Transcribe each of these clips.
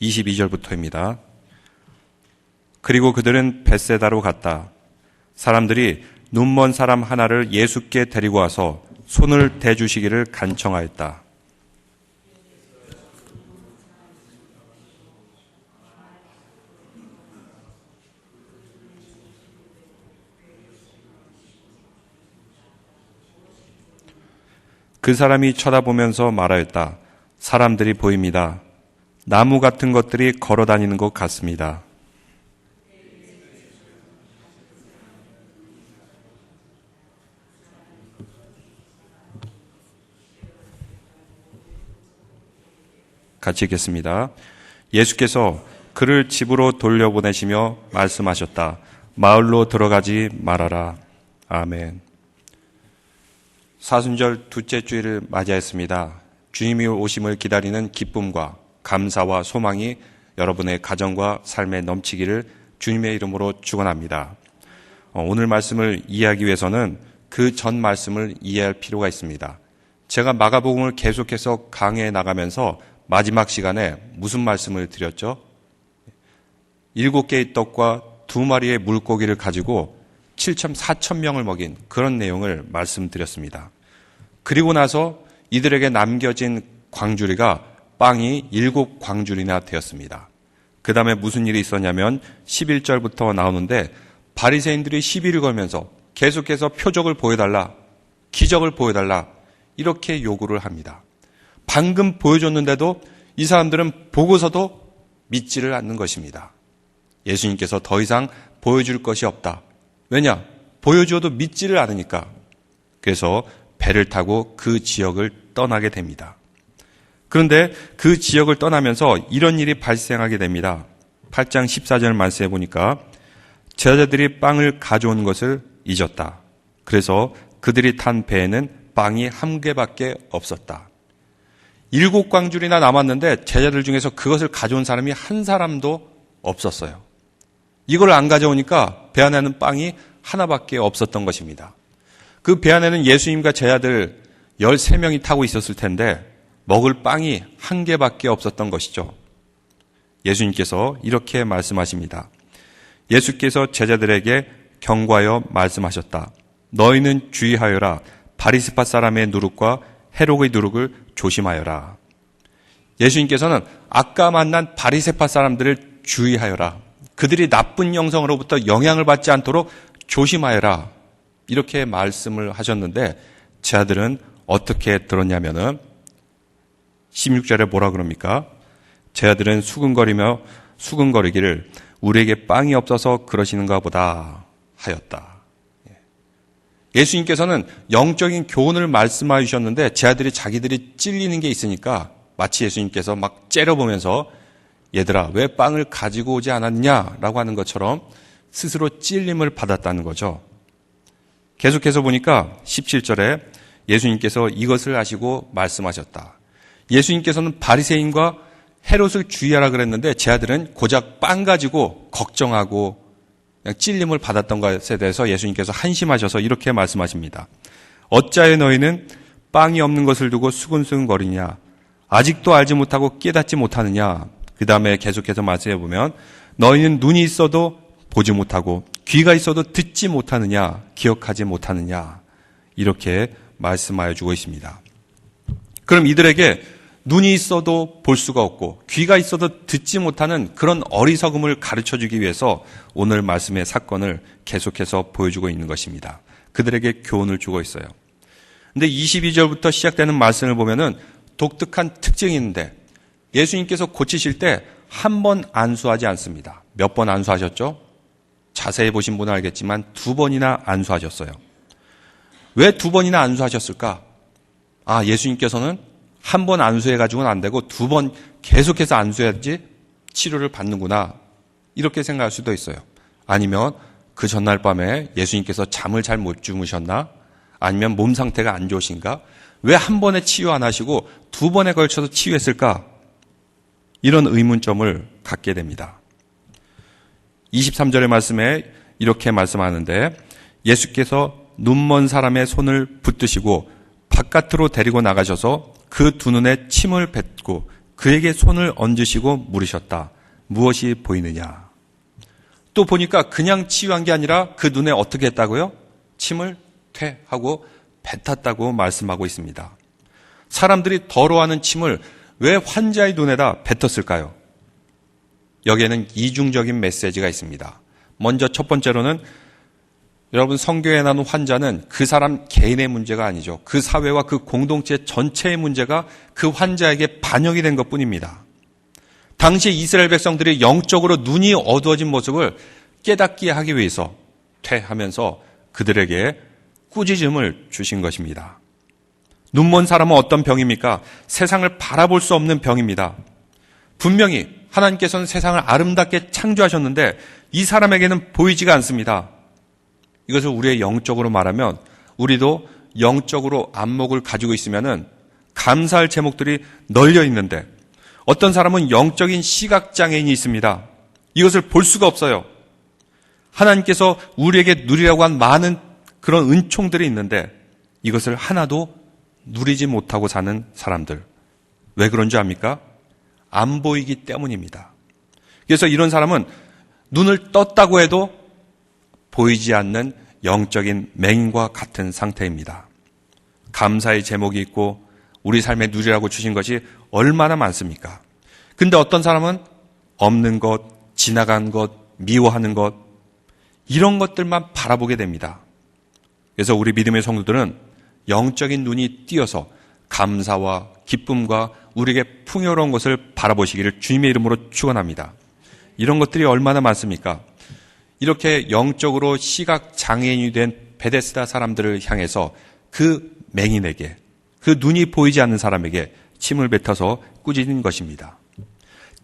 22절부터입니다. 그리고 그들은 벳세다로 갔다. 사람들이 눈먼 사람 하나를 예수께 데리고 와서 손을 대주시기를 간청하였다. 그 사람이 쳐다보면서 말하였다. 사람들이 보입니다. 나무 같은 것들이 걸어 다니는 것 같습니다. 같이 읽겠습니다. 예수께서 그를 집으로 돌려보내시며 말씀하셨다. 마을로 들어가지 말아라. 아멘. 사순절 둘째 주일을 맞이했습니다. 주님이 오심을 기다리는 기쁨과 감사와 소망이 여러분의 가정과 삶에 넘치기를 주님의 이름으로 축원합니다. 오늘 말씀을 이해하기 위해서는 그 전 말씀을 이해할 필요가 있습니다. 제가 마가복음을 계속해서 강해해 나가면서 마지막 시간에 무슨 말씀을 드렸죠? 7개의 떡과 2마리의 물고기를 가지고 7,400명을 먹인 그런 내용을 말씀드렸습니다. 그리고 나서 이들에게 남겨진 광주리가 빵이 7광주리나 되었습니다. 그 다음에 무슨 일이 있었냐면 11절부터 나오는데 바리새인들이 시비를 걸면서 계속해서 표적을 보여달라, 기적을 보여달라 이렇게 요구를 합니다. 방금 보여줬는데도 이 사람들은 보고서도 믿지를 않는 것입니다. 예수님께서 더 이상 보여줄 것이 없다. 왜냐? 보여주어도 믿지를 않으니까. 그래서 배를 타고 그 지역을 떠나게 됩니다. 그런데 그 지역을 떠나면서 이런 일이 발생하게 됩니다. 8장 14절 말씀해 보니까 제자들이 빵을 가져온 것을 잊었다. 그래서 그들이 탄 배에는 빵이 한 개밖에 없었다. 7광줄이나 남았는데 제자들 중에서 그것을 가져온 사람이 한 사람도 없었어요. 이걸 안 가져오니까 배 안에는 빵이 하나밖에 없었던 것입니다. 그 배 안에는 예수님과 제자들 13명이 타고 있었을 텐데 먹을 빵이 한 개밖에 없었던 것이죠. 예수님께서 이렇게 말씀하십니다. 예수께서 제자들에게 경고하여 말씀하셨다. 너희는 주의하여라. 바리새파 사람의 누룩과 헤롯의 누룩을 조심하여라. 예수님께서는 아까 만난 바리새파 사람들을 주의하여라. 그들이 나쁜 영성으로부터 영향을 받지 않도록 조심하여라. 이렇게 말씀을 하셨는데 제자들은 어떻게 들었냐면은 16절에 뭐라 그럽니까? 제자들은 수근거리기를 우리에게 빵이 없어서 그러시는가 보다 하였다. 예수님께서는 영적인 교훈을 말씀해 주셨는데 제자들이 자기들이 찔리는 게 있으니까 마치 예수님께서 막 째려보면서 얘들아 왜 빵을 가지고 오지 않았냐라고 하는 것처럼 스스로 찔림을 받았다는 거죠. 계속해서 보니까 17절에 예수님께서 이것을 아시고 말씀하셨다. 예수님께서는 바리새인과 헤롯을 주의하라 그랬는데 제자들은 고작 빵 가지고 걱정하고 그냥 찔림을 받았던 것에 대해서 예수님께서 한심하셔서 이렇게 말씀하십니다. 어찌하여 너희는 빵이 없는 것을 두고 수근수근거리냐? 아직도 알지 못하고 깨닫지 못하느냐? 그 다음에 계속해서 말씀해 보면 너희는 눈이 있어도 보지 못하고 귀가 있어도 듣지 못하느냐? 기억하지 못하느냐? 이렇게 말씀하여 주고 있습니다. 그럼 이들에게 눈이 있어도 볼 수가 없고 귀가 있어도 듣지 못하는 그런 어리석음을 가르쳐주기 위해서 오늘 말씀의 사건을 계속해서 보여주고 있는 것입니다. 그들에게 교훈을 주고 있어요. 근데 22절부터 시작되는 말씀을 보면은 독특한 특징이 있는데 예수님께서 고치실 때 한 번 안수하지 않습니다. 몇 번 안수하셨죠? 자세히 보신 분은 알겠지만 2번이나 안수하셨어요. 왜 2번이나 안수하셨을까? 예수님께서는 한 번 안수해가지고는 안 되고 2번 계속해서 안수해야지 치료를 받는구나. 이렇게 생각할 수도 있어요. 아니면 그 전날 밤에 예수님께서 잠을 잘 못 주무셨나? 아니면 몸 상태가 안 좋으신가? 왜 한 번에 치유 안 하시고 2번에 걸쳐서 치유했을까? 이런 의문점을 갖게 됩니다. 23절의 말씀에 이렇게 말씀하는데 예수께서 눈먼 사람의 손을 붙드시고 바깥으로 데리고 나가셔서 그 두 눈에 침을 뱉고 그에게 손을 얹으시고 물으셨다. 무엇이 보이느냐? 또 보니까 그냥 치유한 게 아니라 그 눈에 어떻게 했다고요? 침을 퇴하고 뱉었다고 말씀하고 있습니다. 사람들이 더러워하는 침을 왜 환자의 눈에다 뱉었을까요? 여기에는 이중적인 메시지가 있습니다. 먼저 첫 번째로는 여러분, 성교에 나온 환자는 그 사람 개인의 문제가 아니죠. 그 사회와 그 공동체 전체의 문제가 그 환자에게 반영이 된 것뿐입니다. 당시 이스라엘 백성들이 영적으로 눈이 어두워진 모습을 깨닫게 하기 위해서 퇴하면서 그들에게 꾸짖음을 주신 것입니다. 눈먼 사람은 어떤 병입니까? 세상을 바라볼 수 없는 병입니다. 분명히 하나님께서는 세상을 아름답게 창조하셨는데 이 사람에게는 보이지가 않습니다. 이것을 우리의 영적으로 말하면 우리도 영적으로 안목을 가지고 있으면은 감사할 제목들이 널려 있는데 어떤 사람은 영적인 시각장애인이 있습니다. 이것을 볼 수가 없어요. 하나님께서 우리에게 누리라고 한 많은 그런 은총들이 있는데 이것을 하나도 누리지 못하고 사는 사람들. 왜 그런 줄 압니까? 안 보이기 때문입니다. 그래서 이런 사람은 눈을 떴다고 해도 보이지 않는 영적인 맹인과 같은 상태입니다. 감사의 제목이 있고 우리 삶에 누리라고 주신 것이 얼마나 많습니까? 근데 어떤 사람은 없는 것, 지나간 것, 미워하는 것, 이런 것들만 바라보게 됩니다. 그래서 우리 믿음의 성도들은 영적인 눈이 띄어서 감사와 기쁨과 우리에게 풍요로운 것을 바라보시기를 주님의 이름으로 축원합니다. 이런 것들이 얼마나 많습니까? 이렇게 영적으로 시각 장애인이 된 베데스다 사람들을 향해서 그 맹인에게, 그 눈이 보이지 않는 사람에게 침을 뱉어서 꾸짖는 것입니다.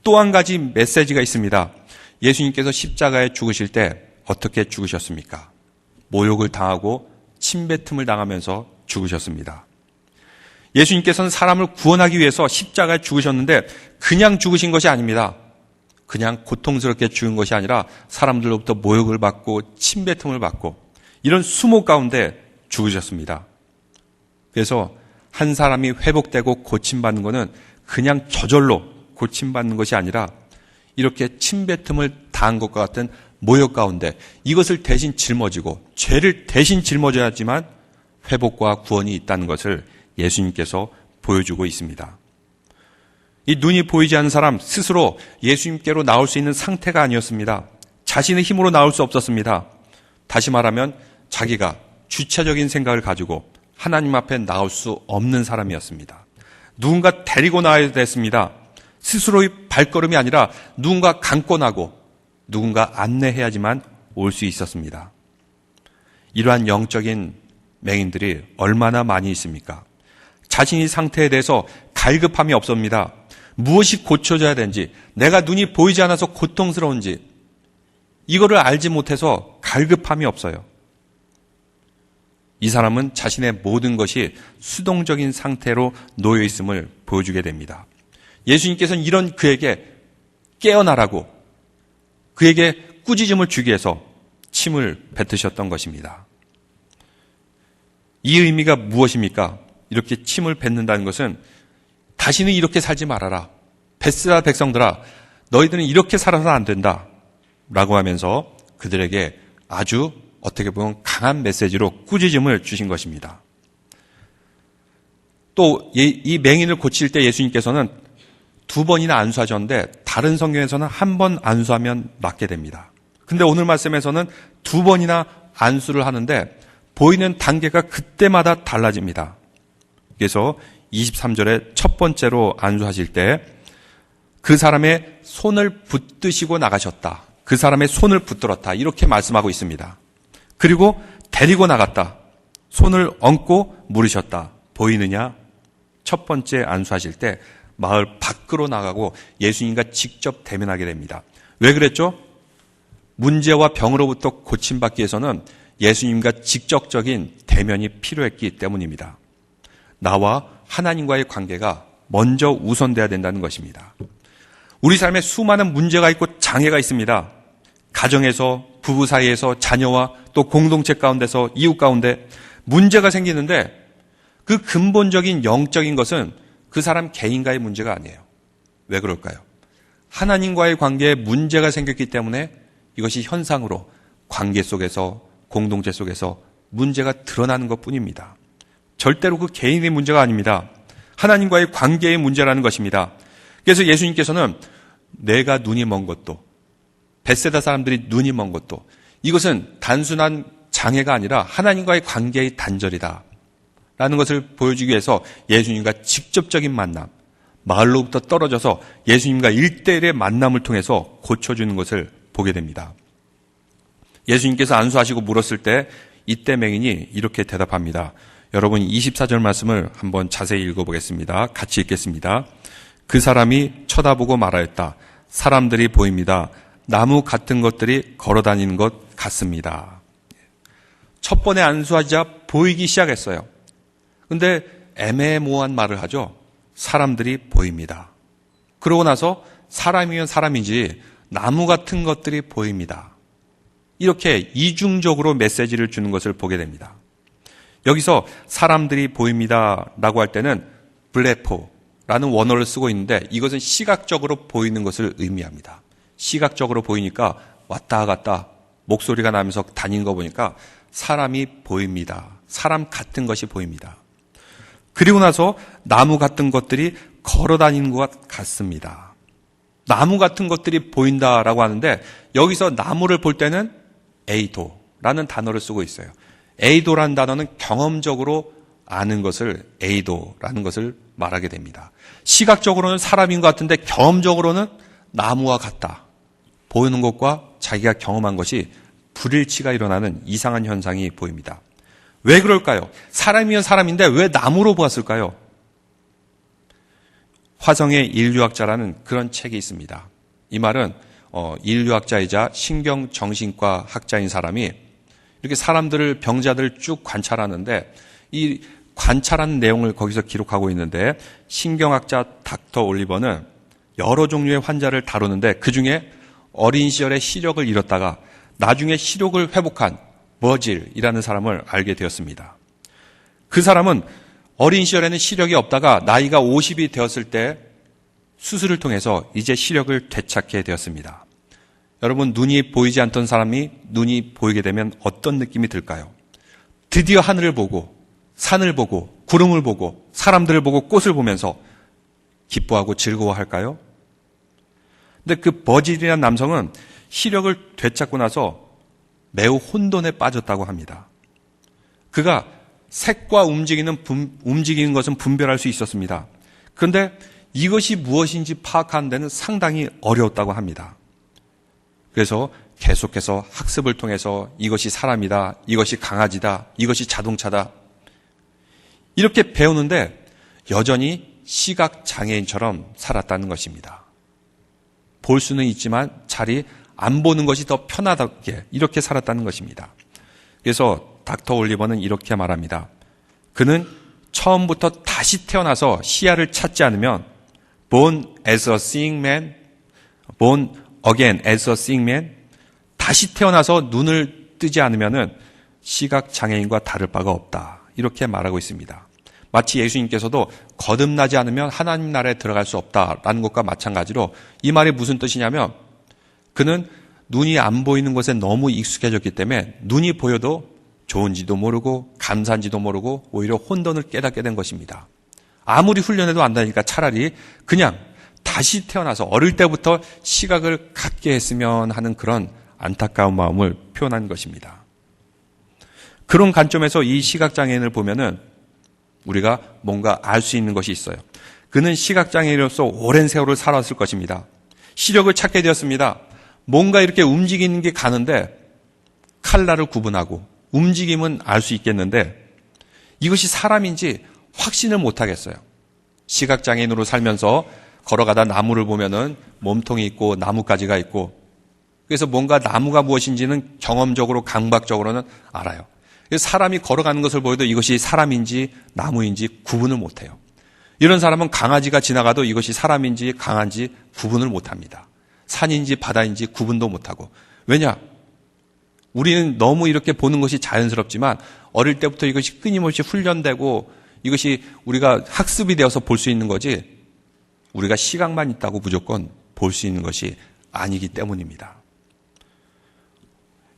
또 한 가지 메시지가 있습니다. 예수님께서 십자가에 죽으실 때 어떻게 죽으셨습니까? 모욕을 당하고 침뱉음을 당하면서 죽으셨습니다. 예수님께서는 사람을 구원하기 위해서 십자가에 죽으셨는데 그냥 죽으신 것이 아닙니다. 그냥 고통스럽게 죽은 것이 아니라 사람들로부터 모욕을 받고 침뱉음을 받고 이런 수모 가운데 죽으셨습니다. 그래서 한 사람이 회복되고 고침받는 것은 그냥 저절로 고침받는 것이 아니라 이렇게 침뱉음을 당한 것과 같은 모욕 가운데 이것을 대신 짊어지고 죄를 대신 짊어져야지만 회복과 구원이 있다는 것을 예수님께서 보여주고 있습니다. 이 눈이 보이지 않는 사람 스스로 예수님께로 나올 수 있는 상태가 아니었습니다. 자신의 힘으로 나올 수 없었습니다. 다시 말하면 자기가 주체적인 생각을 가지고 하나님 앞에 나올 수 없는 사람이었습니다. 누군가 데리고 나와야 됐습니다. 스스로의 발걸음이 아니라 누군가 감고 나고 누군가 안내해야지만 올 수 있었습니다. 이러한 영적인 맹인들이 얼마나 많이 있습니까? 자신의 상태에 대해서 갈급함이 없습니다. 무엇이 고쳐져야 되는지, 내가 눈이 보이지 않아서 고통스러운지 이거를 알지 못해서 갈급함이 없어요. 이 사람은 자신의 모든 것이 수동적인 상태로 놓여 있음을 보여주게 됩니다. 예수님께서는 이런 그에게 깨어나라고 그에게 꾸짖음을 주기 위해서 침을 뱉으셨던 것입니다. 이 의미가 무엇입니까? 이렇게 침을 뱉는다는 것은 다시는 이렇게 살지 말아라. 베스다 백성들아, 너희들은 이렇게 살아서는 안 된다. 라고 하면서 그들에게 아주 어떻게 보면 강한 메시지로 꾸짖음을 주신 것입니다. 또 이 맹인을 고칠 때 예수님께서는 2번이나 안수하셨는데 다른 성경에서는 1번 안수하면 낫게 됩니다. 근데 오늘 말씀에서는 2번이나 안수를 하는데 보이는 단계가 그때마다 달라집니다. 그래서 23절에 첫 번째로 안수하실 때 그 사람의 손을 붙드시고 나가셨다. 그 사람의 손을 붙들었다. 이렇게 말씀하고 있습니다. 그리고 데리고 나갔다. 손을 얹고 물으셨다. 보이느냐? 첫 번째 안수하실 때 마을 밖으로 나가고 예수님과 직접 대면하게 됩니다. 왜 그랬죠? 문제와 병으로부터 고침받기 위해서는 예수님과 직접적인 대면이 필요했기 때문입니다. 나와 하나님과의 관계가 먼저 우선돼야 된다는 것입니다. 우리 삶에 수많은 문제가 있고 장애가 있습니다. 가정에서, 부부 사이에서, 자녀와 또 공동체 가운데서, 이웃 가운데 문제가 생기는데 그 근본적인 영적인 것은 그 사람 개인과의 문제가 아니에요. 왜 그럴까요? 하나님과의 관계에 문제가 생겼기 때문에 이것이 현상으로 관계 속에서, 공동체 속에서 문제가 드러나는 것 뿐입니다. 절대로 그 개인의 문제가 아닙니다. 하나님과의 관계의 문제라는 것입니다. 그래서 예수님께서는 내가 눈이 먼 것도, 벳세다 사람들이 눈이 먼 것도, 이것은 단순한 장애가 아니라 하나님과의 관계의 단절이다 라는 것을 보여주기 위해서 예수님과 직접적인 만남, 마을로부터 떨어져서 예수님과 1대1의 만남을 통해서 고쳐주는 것을 보게 됩니다. 예수님께서 안수하시고 물었을 때 이때 맹인이 이렇게 대답합니다. 여러분 24절 말씀을 한번 자세히 읽어보겠습니다. 같이 읽겠습니다. 그 사람이 쳐다보고 말하였다. 사람들이 보입니다. 나무 같은 것들이 걸어다니는 것 같습니다. 첫 번에 안수하자 보이기 시작했어요. 근데 애매모호한 말을 하죠. 사람들이 보입니다. 그러고 나서 사람이면 사람이지 나무 같은 것들이 보입니다. 이렇게 이중적으로 메시지를 주는 것을 보게 됩니다. 여기서 사람들이 보입니다 라고 할 때는 블레포라는 원어를 쓰고 있는데 이것은 시각적으로 보이는 것을 의미합니다. 시각적으로 보이니까 왔다 갔다 목소리가 나면서 다니는 거 보니까 사람이 보입니다. 사람 같은 것이 보입니다. 그리고 나서 나무 같은 것들이 걸어 다니는 것 같습니다. 나무 같은 것들이 보인다라고 하는데 여기서 나무를 볼 때는 에이도라는 단어를 쓰고 있어요. 에이도라는 단어는 경험적으로 아는 것을 에이도라는 것을 말하게 됩니다. 시각적으로는 사람인 것 같은데 경험적으로는 나무와 같다. 보이는 것과 자기가 경험한 것이 불일치가 일어나는 이상한 현상이 보입니다. 왜 그럴까요? 사람이면 사람인데 왜 나무로 보았을까요? 화성의 인류학자라는 그런 책이 있습니다. 이 말은 인류학자이자 신경정신과 학자인 사람이 이렇게 사람들을, 병자들을 쭉 관찰하는데 이 관찰하는 내용을 거기서 기록하고 있는데 신경학자 닥터 올리버는 여러 종류의 환자를 다루는데 그중에 어린 시절에 시력을 잃었다가 나중에 시력을 회복한 버질이라는 사람을 알게 되었습니다. 그 사람은 어린 시절에는 시력이 없다가 나이가 50이 되었을 때 수술을 통해서 이제 시력을 되찾게 되었습니다. 여러분, 눈이 보이지 않던 사람이 눈이 보이게 되면 어떤 느낌이 들까요? 드디어 하늘을 보고 산을 보고 구름을 보고 사람들을 보고 꽃을 보면서 기뻐하고 즐거워할까요? 근데 그 버질이라는 남성은 시력을 되찾고 나서 매우 혼돈에 빠졌다고 합니다. 그가 색과 움직이는 것은 분별할 수 있었습니다. 그런데 이것이 무엇인지 파악하는 데는 상당히 어려웠다고 합니다. 그래서 계속해서 학습을 통해서 이것이 사람이다, 이것이 강아지다, 이것이 자동차다 이렇게 배우는데 여전히 시각장애인처럼 살았다는 것입니다. 볼 수는 있지만 차라리 안 보는 것이 더 편하게 이렇게 살았다는 것입니다. 그래서 닥터 올리버는 이렇게 말합니다. 그는 처음부터 다시 태어나서 시야를 찾지 않으면 born as a seeing man, born again as a seeing man, 다시 태어나서 눈을 뜨지 않으면 시각장애인과 다를 바가 없다. 이렇게 말하고 있습니다. 마치 예수님께서도 거듭나지 않으면 하나님 나라에 들어갈 수 없다라는 것과 마찬가지로 이 말이 무슨 뜻이냐면 그는 눈이 안 보이는 것에 너무 익숙해졌기 때문에 눈이 보여도 좋은지도 모르고 감사한지도 모르고 오히려 혼돈을 깨닫게 된 것입니다. 아무리 훈련해도 안 되니까 차라리 그냥 다시 태어나서 어릴 때부터 시각을 갖게 했으면 하는 그런 안타까운 마음을 표현한 것입니다. 그런 관점에서 이 시각장애인을 보면은 우리가 뭔가 알 수 있는 것이 있어요. 그는 시각장애인으로서 오랜 세월을 살았을 것입니다. 시력을 찾게 되었습니다. 뭔가 이렇게 움직이는 게 가는데 칼날을 구분하고 움직임은 알 수 있겠는데 이것이 사람인지 확신을 못 하겠어요. 시각장애인으로 살면서 걸어가다 나무를 보면은 몸통이 있고 나뭇가지가 있고 그래서 뭔가 나무가 무엇인지는 경험적으로 감각적으로는 알아요. 그래서 사람이 걸어가는 것을 보여도 이것이 사람인지 나무인지 구분을 못해요. 이런 사람은 강아지가 지나가도 이것이 사람인지 강아지인지 구분을 못합니다. 산인지 바다인지 구분도 못하고. 왜냐? 우리는 너무 이렇게 보는 것이 자연스럽지만 어릴 때부터 이것이 끊임없이 훈련되고 이것이 우리가 학습이 되어서 볼 수 있는 거지 우리가 시각만 있다고 무조건 볼 수 있는 것이 아니기 때문입니다.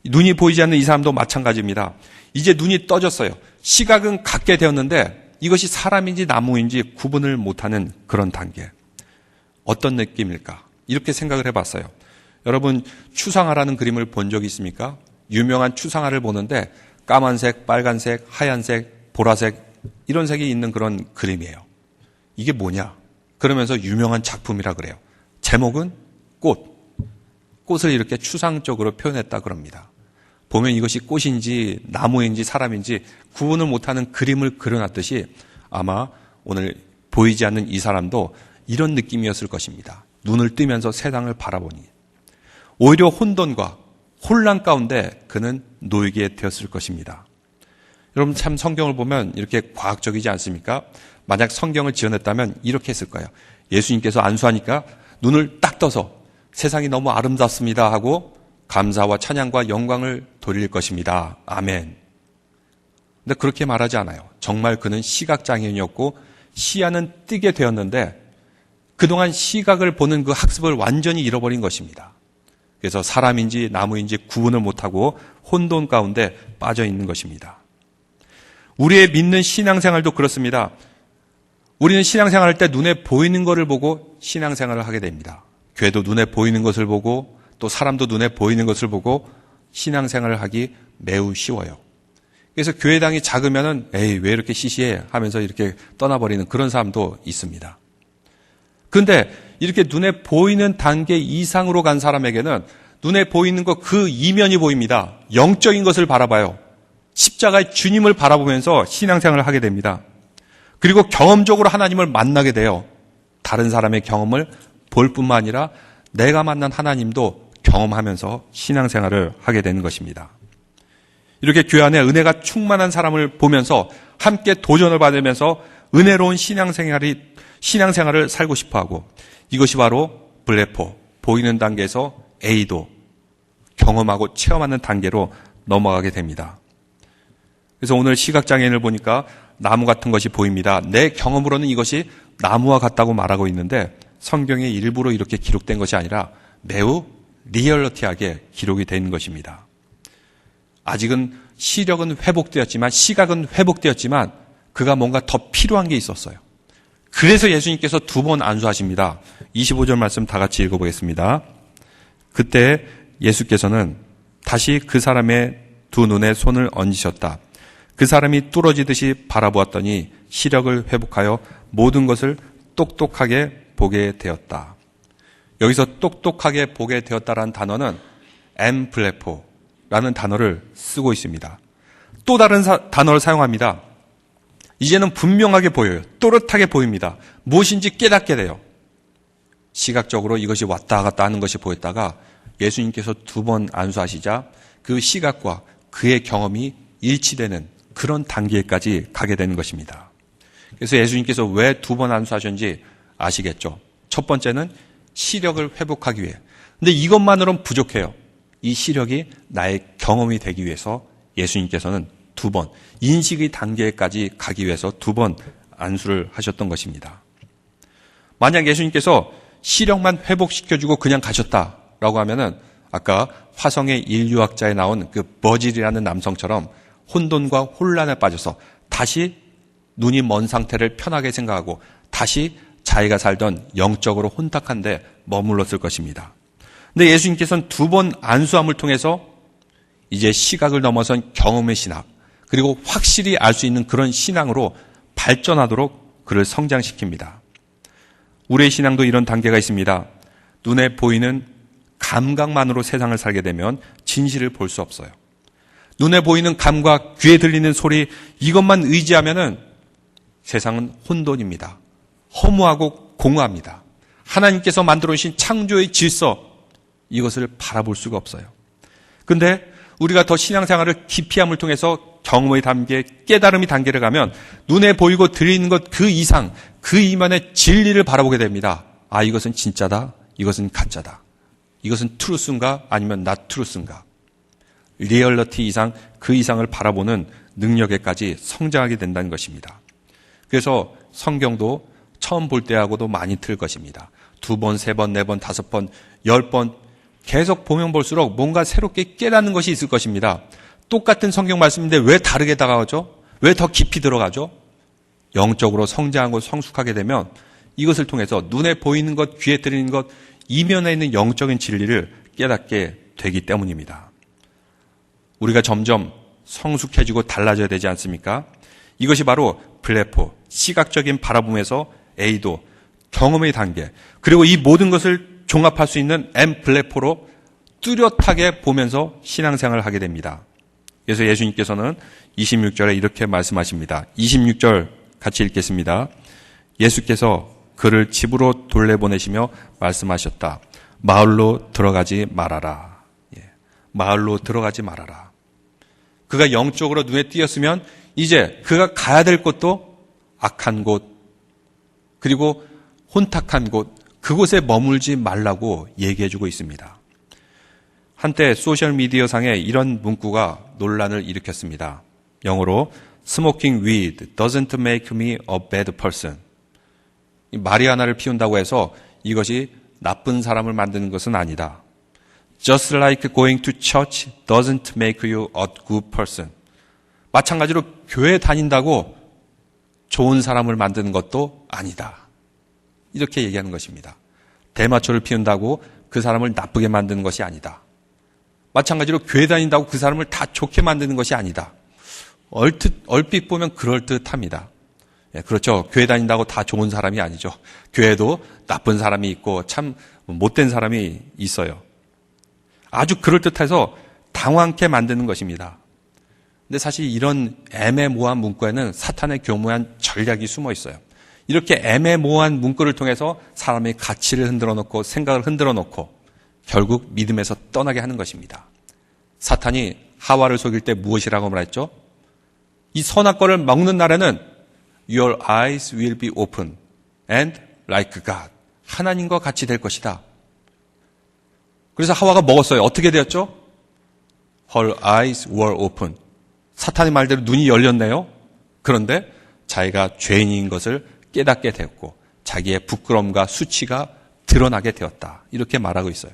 눈이 보이지 않는 이 사람도 마찬가지입니다. 이제 눈이 떠졌어요. 시각은 갖게 되었는데 이것이 사람인지 나무인지 구분을 못하는 그런 단계. 어떤 느낌일까? 이렇게 생각을 해봤어요. 여러분, 추상화라는 그림을 본 적이 있습니까? 유명한 추상화를 보는데 까만색, 빨간색, 하얀색, 보라색 이런 색이 있는 그런 그림이에요. 이게 뭐냐? 그러면서 유명한 작품이라 그래요. 제목은 꽃. 꽃을 이렇게 추상적으로 표현했다 그럽니다. 보면 이것이 꽃인지 나무인지 사람인지 구분을 못하는 그림을 그려놨듯이 아마 오늘 보이지 않는 이 사람도 이런 느낌이었을 것입니다. 눈을 뜨면서 세상을 바라보니 오히려 혼돈과 혼란 가운데 그는 놓이게 되었을 것입니다. 여러분 참 성경을 보면 이렇게 과학적이지 않습니까? 만약 성경을 지어냈다면 이렇게 했을 거예요. 예수님께서 안수하니까 눈을 딱 떠서 세상이 너무 아름답습니다 하고 감사와 찬양과 영광을 돌릴 것입니다. 아멘. 근데 그렇게 말하지 않아요. 정말 그는 시각장애인이었고 시야는 뜨게 되었는데 그동안 시각을 보는 그 학습을 완전히 잃어버린 것입니다. 그래서 사람인지 나무인지 구분을 못하고 혼돈 가운데 빠져 있는 것입니다. 우리의 믿는 신앙생활도 그렇습니다. 우리는 신앙생활할 때 눈에 보이는 것을 보고 신앙생활을 하게 됩니다. 교회도 눈에 보이는 것을 보고 또 사람도 눈에 보이는 것을 보고 신앙생활을 하기 매우 쉬워요. 그래서 교회당이 작으면은 에이 왜 이렇게 시시해 하면서 이렇게 떠나버리는 그런 사람도 있습니다. 그런데 이렇게 눈에 보이는 단계 이상으로 간 사람에게는 눈에 보이는 것 그 이면이 보입니다. 영적인 것을 바라봐요. 십자가의 주님을 바라보면서 신앙생활을 하게 됩니다. 그리고 경험적으로 하나님을 만나게 돼요. 다른 사람의 경험을 볼 뿐만 아니라 내가 만난 하나님도 경험하면서 신앙생활을 하게 되는 것입니다. 이렇게 교회 안에 은혜가 충만한 사람을 보면서 함께 도전을 받으면서 은혜로운 신앙생활을 살고 싶어하고 이것이 바로 블레포, 보이는 단계에서 A도 경험하고 체험하는 단계로 넘어가게 됩니다. 그래서 오늘 시각장애인을 보니까 나무 같은 것이 보입니다. 내 경험으로는 이것이 나무와 같다고 말하고 있는데 성경에 일부러 이렇게 기록된 것이 아니라 매우 리얼리티하게 기록이 된 것입니다. 아직은 시력은 회복되었지만 시각은 회복되었지만 그가 뭔가 더 필요한 게 있었어요. 그래서 예수님께서 2번 안수하십니다. 25절 말씀 다 같이 읽어보겠습니다. 그때 예수께서는 다시 그 사람의 두 눈에 손을 얹으셨다. 그 사람이 뚫어지듯이 바라보았더니 시력을 회복하여 모든 것을 똑똑하게 보게 되었다. 여기서 똑똑하게 보게 되었다라는 단어는 엠블레포라는 단어를 쓰고 있습니다. 또 다른 단어를 사용합니다. 이제는 분명하게 보여요. 또렷하게 보입니다. 무엇인지 깨닫게 돼요. 시각적으로 이것이 왔다 갔다 하는 것이 보였다가 예수님께서 2번 안수하시자 그 시각과 그의 경험이 일치되는 그런 단계까지 가게 되는 것입니다. 그래서 예수님께서 왜 2번 안수하셨는지 아시겠죠? 첫 번째는 시력을 회복하기 위해. 근데 이것만으로는 부족해요. 이 시력이 나의 경험이 되기 위해서 예수님께서는 2번, 인식의 단계까지 가기 위해서 2번 안수를 하셨던 것입니다. 만약 예수님께서 시력만 회복시켜주고 그냥 가셨다라고 하면은 아까 화성의 인류학자에 나온 그 버질이라는 남성처럼 혼돈과 혼란에 빠져서 다시 눈이 먼 상태를 편하게 생각하고 다시 자기가 살던 영적으로 혼탁한 데 머물렀을 것입니다. 근데 예수님께서는 2번 안수함을 통해서 이제 시각을 넘어선 경험의 신학, 그리고 확실히 알 수 있는 그런 신앙으로 발전하도록 그를 성장시킵니다. 우리의 신앙도 이런 단계가 있습니다. 눈에 보이는 감각만으로 세상을 살게 되면 진실을 볼 수 없어요. 눈에 보이는 감각, 귀에 들리는 소리, 이것만 의지하면은 세상은 혼돈입니다. 허무하고 공허합니다. 하나님께서 만들어 주신 창조의 질서, 이것을 바라볼 수가 없어요. 근데 우리가 더 신앙생활을 깊이함을 통해서 경험의 단계, 깨달음의 단계를 가면 눈에 보이고 들리는 것 그 이상, 그 이면의 진리를 바라보게 됩니다. 아, 이것은 진짜다. 이것은 가짜다. 이것은 트루스인가 아니면 나 트루스인가. 리얼리티 이상, 그 이상을 바라보는 능력에까지 성장하게 된다는 것입니다. 그래서 성경도 처음 볼 때하고도 많이 틀 것입니다. 2번, 3번, 4번, 5번, 10번 계속 보면 볼수록 뭔가 새롭게 깨닫는 것이 있을 것입니다. 똑같은 성경 말씀인데 왜 다르게 다가오죠? 왜 더 깊이 들어가죠? 영적으로 성장하고 성숙하게 되면 이것을 통해서 눈에 보이는 것, 귀에 들리는 것, 이면에 있는 영적인 진리를 깨닫게 되기 때문입니다. 우리가 점점 성숙해지고 달라져야 되지 않습니까? 이것이 바로 블레포, 시각적인 바라봄에서 A도, 경험의 단계, 그리고 이 모든 것을 종합할 수 있는 M 블레포로 뚜렷하게 보면서 신앙생활을 하게 됩니다. 그래서 예수님께서는 26절에 이렇게 말씀하십니다. 26절 같이 읽겠습니다. 예수께서 그를 집으로 돌려보내시며 말씀하셨다. 마을로 들어가지 말아라. 마을로 들어가지 말아라. 그가 영적으로 눈에 띄었으면 이제 그가 가야 될 곳도 악한 곳, 그리고 혼탁한 곳, 그곳에 머물지 말라고 얘기해주고 있습니다. 한때 소셜미디어상에 이런 문구가 논란을 일으켰습니다. 영어로 Smoking weed doesn't make me a bad person. 마리아나를 피운다고 해서 이것이 나쁜 사람을 만드는 것은 아니다. Just like going to church doesn't make you a good person. 마찬가지로 교회 다닌다고 좋은 사람을 만드는 것도 아니다. 이렇게 얘기하는 것입니다. 대마초를 피운다고 그 사람을 나쁘게 만드는 것이 아니다. 마찬가지로 교회 다닌다고 그 사람을 다 좋게 만드는 것이 아니다. 얼핏 보면 그럴듯합니다. 그렇죠. 교회 다닌다고 다 좋은 사람이 아니죠. 교회도 나쁜 사람이 있고 참 못된 사람이 있어요. 아주 그럴듯해서 당황케 만드는 것입니다. 근데 사실 이런 애매모호한 문구에는 사탄의 교묘한 전략이 숨어 있어요. 이렇게 애매모호한 문구를 통해서 사람의 가치를 흔들어 놓고 생각을 흔들어 놓고 결국 믿음에서 떠나게 하는 것입니다. 사탄이 하와를 속일 때 무엇이라고 말했죠? 이 선악과를 먹는 날에는 Your eyes will be open and like God. 하나님과 같이 될 것이다. 그래서 하와가 먹었어요. 어떻게 되었죠? Her eyes were open. 사탄의 말대로 눈이 열렸네요. 그런데 자기가 죄인인 것을 깨닫게 되었고 자기의 부끄러움과 수치가 드러나게 되었다. 이렇게 말하고 있어요.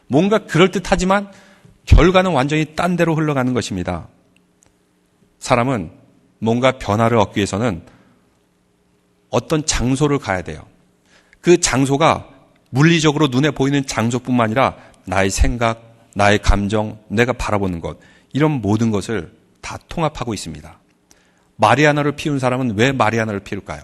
뭔가 그럴듯하지만 결과는 완전히 딴 데로 흘러가는 것입니다. 사람은 뭔가 변화를 얻기 위해서는 어떤 장소를 가야 돼요. 그 장소가 물리적으로 눈에 보이는 장소뿐만 아니라 나의 생각, 나의 감정, 내가 바라보는 것, 이런 모든 것을 다 통합하고 있습니다. 마리아나를 피운 사람은 왜 마리아나를 피울까요?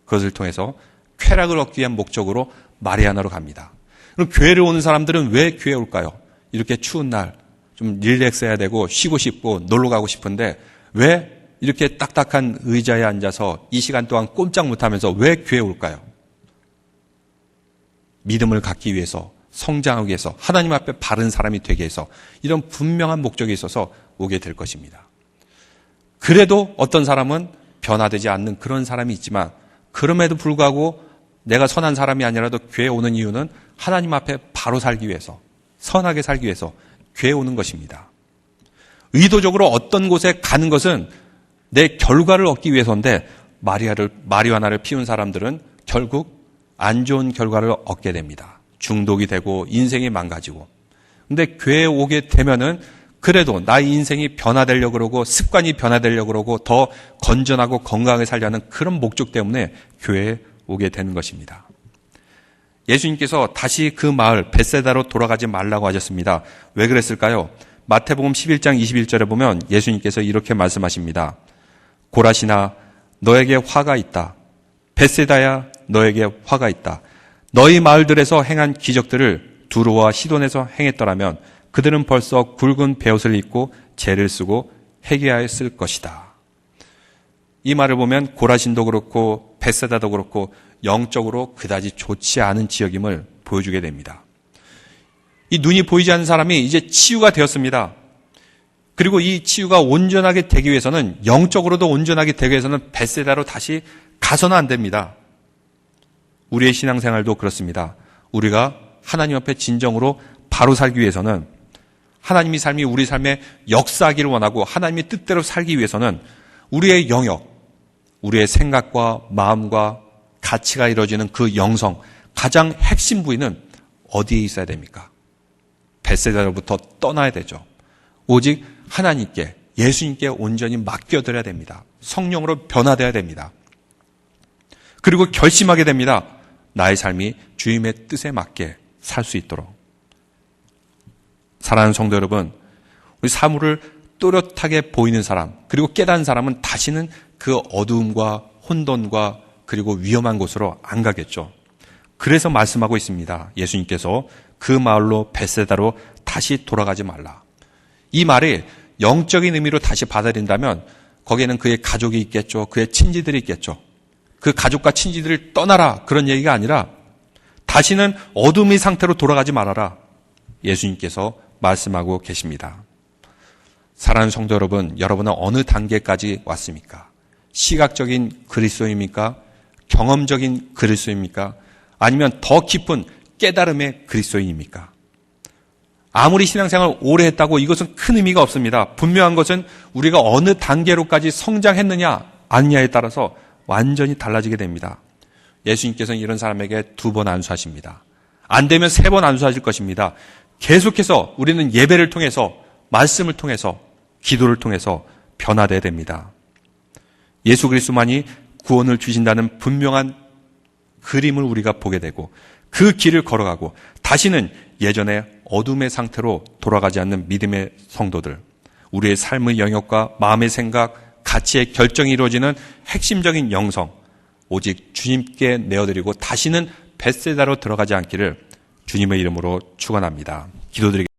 그것을 통해서 쾌락을 얻기 위한 목적으로 마리아나로 갑니다. 그럼 교회를 오는 사람들은 왜 교회에 올까요? 이렇게 추운 날 좀 릴렉스해야 되고 쉬고 싶고 놀러 가고 싶은데 왜 이렇게 딱딱한 의자에 앉아서 이 시간 동안 꼼짝 못하면서 왜 교회에 올까요? 믿음을 갖기 위해서, 성장하기 위해서, 하나님 앞에 바른 사람이 되기 위해서 이런 분명한 목적이 있어서 오게 될 것입니다. 그래도 어떤 사람은 변화되지 않는 그런 사람이 있지만 그럼에도 불구하고 내가 선한 사람이 아니라도 교회에 오는 이유는 하나님 앞에 바로 살기 위해서, 선하게 살기 위해서 교회에 오는 것입니다. 의도적으로 어떤 곳에 가는 것은 내 결과를 얻기 위해서인데 마리화나를 피운 사람들은 결국 안 좋은 결과를 얻게 됩니다. 중독이 되고 인생이 망가지고. 근데 교회에 오게 되면은 그래도 나의 인생이 변화되려고 그러고 습관이 변화되려고 그러고 더 건전하고 건강하게 살려는 그런 목적 때문에 교회에 오게 되는 것입니다. 예수님께서 다시 그 마을 벳세다로 돌아가지 말라고 하셨습니다. 왜 그랬을까요? 마태복음 11장 21절에 보면 예수님께서 이렇게 말씀하십니다. 고라시나 너에게 화가 있다. 벳세다야 너에게 화가 있다. 너희 마을들에서 행한 기적들을 두로와 시돈에서 행했더라면 그들은 벌써 굵은 베옷을 입고 재를 쓰고 회개하였을 것이다. 이 말을 보면 고라신도 그렇고 벳세다도 그렇고 영적으로 그다지 좋지 않은 지역임을 보여주게 됩니다. 이 눈이 보이지 않는 사람이 이제 치유가 되었습니다. 그리고 이 치유가 온전하게 되기 위해서는, 영적으로도 온전하게 되기 위해서는 벳세다로 다시 가서는 안 됩니다. 우리의 신앙생활도 그렇습니다. 우리가 하나님 앞에 진정으로 바로 살기 위해서는, 하나님의 삶이 우리 삶에 역사하기를 원하고 하나님의 뜻대로 살기 위해서는 우리의 영역, 우리의 생각과 마음과 가치가 이루어지는 그 영성, 가장 핵심 부위는 어디에 있어야 됩니까? 벳세다로부터 떠나야 되죠. 오직 하나님께, 예수님께 온전히 맡겨드려야 됩니다. 성령으로 변화되어야 됩니다. 그리고 결심하게 됩니다. 나의 삶이 주님의 뜻에 맞게 살 수 있도록. 사랑하는 성도 여러분, 우리 사물을 또렷하게 보이는 사람, 그리고 깨닫는 사람은 다시는 그 어두움과 혼돈과 그리고 위험한 곳으로 안 가겠죠. 그래서 말씀하고 있습니다. 예수님께서 그 마을로 벳세다로 다시 돌아가지 말라. 이 말이 영적인 의미로 다시 받아들인다면 거기에는 그의 가족이 있겠죠. 그의 친지들이 있겠죠. 그 가족과 친지들을 떠나라, 그런 얘기가 아니라 다시는 어둠의 상태로 돌아가지 말아라, 예수님께서 말씀하고 계십니다. 사랑하는 성도 여러분, 여러분은 어느 단계까지 왔습니까? 시각적인 그리스도입니까? 경험적인 그리스도입니까? 아니면 더 깊은 깨달음의 그리스도인입니까? 아무리 신앙생활을 오래 했다고 이것은 큰 의미가 없습니다. 분명한 것은 우리가 어느 단계로까지 성장했느냐 아니냐에 따라서 완전히 달라지게 됩니다. 예수님께서는 이런 사람에게 2번 안수하십니다. 안 되면 3번 안수하실 것입니다. 계속해서 우리는 예배를 통해서, 말씀을 통해서, 기도를 통해서 변화되어야 됩니다. 예수 그리스도만이 구원을 주신다는 분명한 그림을 우리가 보게 되고 그 길을 걸어가고 다시는 예전의 어둠의 상태로 돌아가지 않는 믿음의 성도들, 우리의 삶의 영역과 마음의 생각, 가치의 결정이 이루어지는 핵심적인 영성, 오직 주님께 내어드리고 다시는 벳세다로 들어가지 않기를 주님의 이름으로 축원합니다. 기도드리겠습니다.